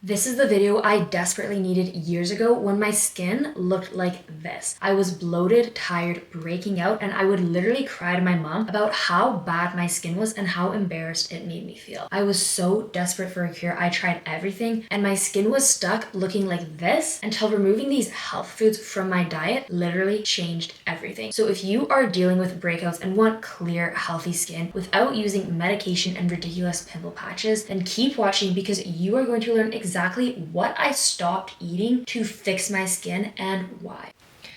This is the video I desperately needed years ago when my skin looked like this. I was bloated, tired, breaking out, and I would literally cry to my mom about how bad my skin was and how embarrassed it made me feel. I was so desperate for a cure. I tried everything and my skin was stuck looking like this until removing these health foods from my diet literally changed everything. So if you are dealing with breakouts and want clear, healthy skin without using medication and ridiculous pimple patches, then keep watching because you are going to learn exactly what I stopped eating to fix my skin and why.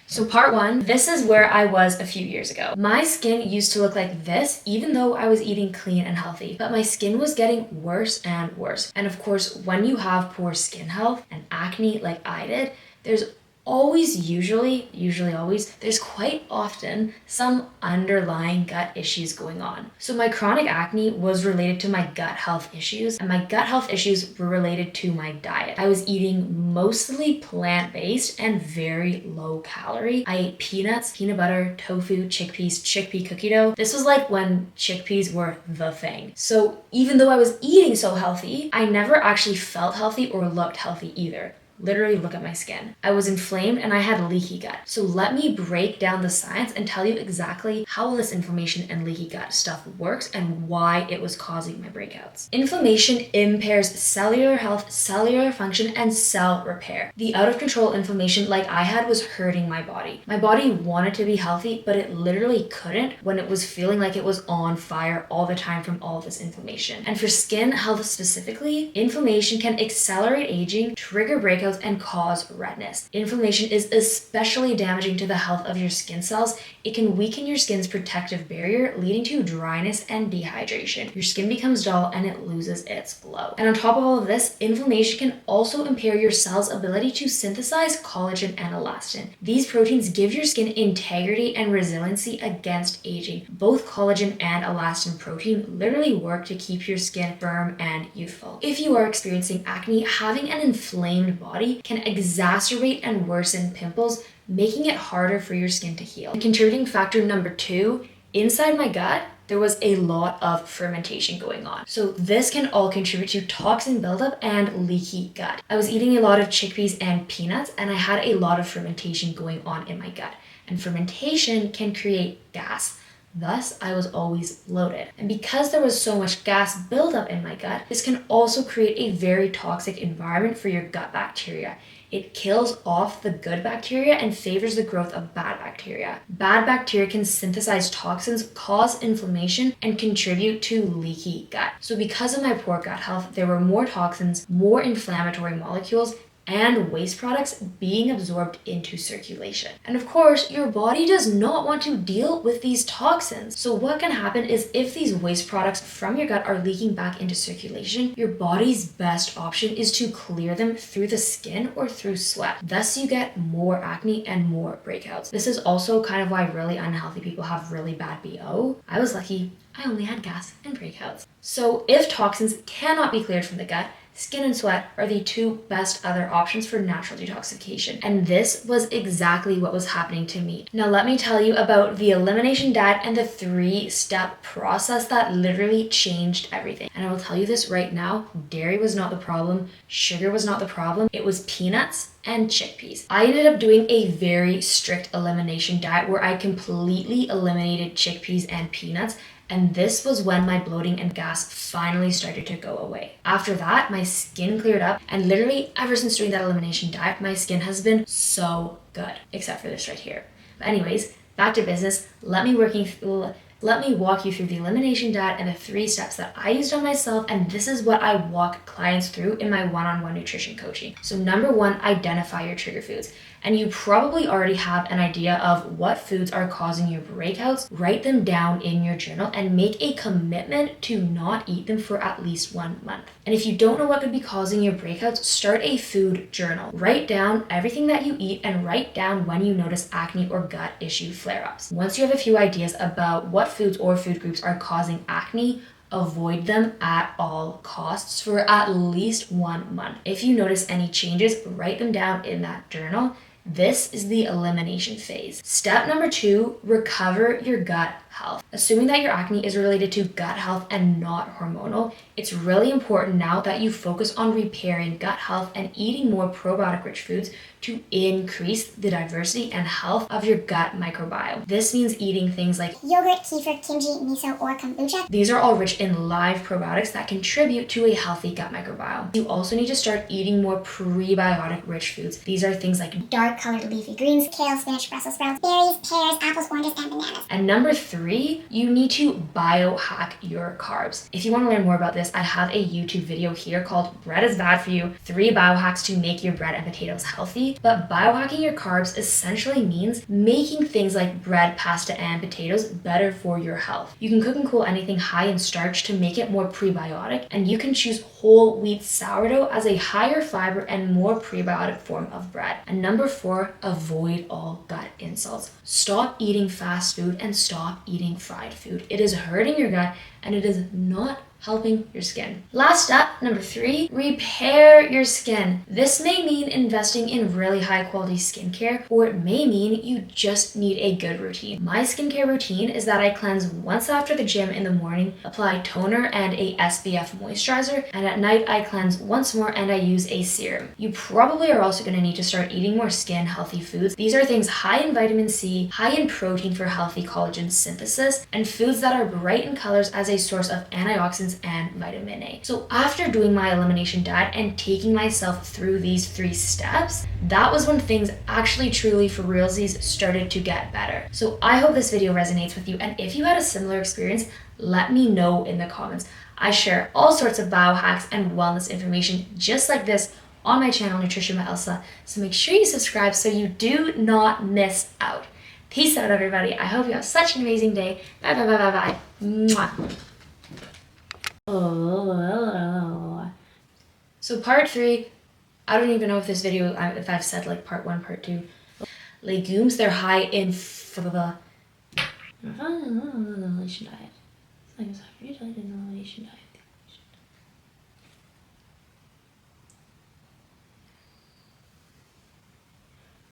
So part one, this is where I was a few years ago. My skin used to look like this even though I was eating clean and healthy, but my skin was getting worse and worse. And of course, when you have poor skin health and acne like I did, there's usually always, there's quite often some underlying gut issues going on. So my chronic acne was related to my gut health issues, and my gut health issues were related to my diet. I was eating mostly plant-based and very low calorie. I ate peanuts, peanut butter, tofu, chickpeas, chickpea cookie dough. This was like when chickpeas were the thing. So even though I was eating so healthy, I never actually felt healthy or looked healthy either. Literally look at my skin. I was inflamed and I had leaky gut. So let me break down the science and tell you exactly how all this inflammation and leaky gut stuff works and why it was causing my breakouts. Inflammation impairs cellular health, cellular function, and cell repair. The out of control inflammation like I had was hurting my body. My body wanted to be healthy, but it literally couldn't when it was feeling like it was on fire all the time from all of this inflammation. And for skin health specifically, inflammation can accelerate aging, trigger breakouts, and cause redness. Inflammation is especially damaging to the health of your skin cells. It can weaken your skin's protective barrier, leading to dryness and dehydration. Your skin becomes dull and it loses its glow. And on top of all of this, inflammation can also impair your cell's ability to synthesize collagen and elastin. These proteins give your skin integrity and resiliency against aging. Both collagen and elastin protein literally work to keep your skin firm and youthful. If you are experiencing acne, having an inflamed body can exacerbate and worsen pimples, making it harder for your skin to heal. Contributing factor number 2, inside my gut, there was a lot of fermentation going on. So this can all contribute to toxin buildup and leaky gut. I was eating a lot of chickpeas and peanuts, and I had a lot of fermentation going on in my gut. And fermentation can create gas. Thus, I was always bloated. And because there was so much gas buildup in my gut, this can also create a very toxic environment for your gut bacteria. It kills off the good bacteria and favors the growth of bad bacteria. Bad bacteria can synthesize toxins, cause inflammation, and contribute to leaky gut. So because of my poor gut health, there were more toxins, more inflammatory molecules, and waste products being absorbed into circulation. And of course, your body does not want to deal with these toxins. So what can happen is if these waste products from your gut are leaking back into circulation, your body's best option is to clear them through the skin or through sweat. Thus, you get more acne and more breakouts. This is also kind of why really unhealthy people have really bad BO. I was lucky, I only had gas and breakouts. So if toxins cannot be cleared from the gut, skin and sweat are the two best other options for natural detoxification. And this was exactly what was happening to me. Now let me tell you about the elimination diet and the 3-step process that literally changed everything. And I will tell you this right now, dairy was not the problem, sugar was not the problem, it was peanuts and chickpeas. I ended up doing a very strict elimination diet where I completely eliminated chickpeas and peanuts. And this was when my bloating and gas finally started to go away. After that, my skin cleared up, and literally ever since doing that elimination diet, my skin has been so good, except for this right here. But anyways, back to business. Let me walk you through the elimination diet and the 3 steps that I used on myself, and this is what I walk clients through in my one-on-one nutrition coaching. So number 1, identify your trigger foods. And you probably already have an idea of what foods are causing your breakouts. Write them down in your journal and make a commitment to not eat them for at least 1 month. And if you don't know what could be causing your breakouts, start a food journal. Write down everything that you eat and write down when you notice acne or gut issue flare-ups. Once you have a few ideas about what foods or food groups are causing acne, avoid them at all costs for at least 1 month. If you notice any changes, write them down in that journal. This is the elimination phase. Step number 2, recover your gut health. Assuming that your acne is related to gut health and not hormonal, it's really important now that you focus on repairing gut health and eating more probiotic rich foods to increase the diversity and health of your gut microbiome. This means eating things like yogurt, kefir, kimchi, miso, or kombucha. These are all rich in live probiotics that contribute to a healthy gut microbiome. You also need to start eating more prebiotic rich foods. These are things like dark colored leafy greens, kale, spinach, Brussels sprouts, berries, pears, apples, oranges, and bananas. And number 3, you need to biohack your carbs. If you want to learn more about this, I have a YouTube video here called Bread is Bad for You, 3 biohacks to make your bread and potatoes healthy. But biohacking your carbs essentially means making things like bread, pasta, and potatoes better for your health. You can cook and cool anything high in starch to make it more prebiotic, and you can choose whole wheat sourdough as a higher fiber and more prebiotic form of bread. And number 4, avoid all gut insults. Stop eating fast food and stop eating fried food. It is hurting your gut and it is not helping your skin. Last up, number 3, repair your skin. This may mean investing in really high quality skincare, or it may mean you just need a good routine. My skincare routine is that I cleanse once after the gym in the morning, apply toner and a SPF moisturizer, and at night I cleanse once more and I use a serum. You probably are also going to need to start eating more skin healthy foods. These are things high in vitamin C, high in protein for healthy collagen synthesis, and foods that are bright in colors as a source of antioxidants and vitamin A. So after doing my elimination diet and taking myself through these 3 steps, that was when things actually truly for realsies started to get better. So I hope this video resonates with you, and if you had a similar experience, let me know in the comments. I share all sorts of biohacks and wellness information just like this on my channel, Nutrition by Elsa, so make sure you subscribe so you do not miss out. Peace out, everybody. I hope you have such an amazing day. Bye, bye, bye, bye, bye. Mwah. So part 3, I don't even know if this video, if I've said like part 1, part 2. Legumes, they're high in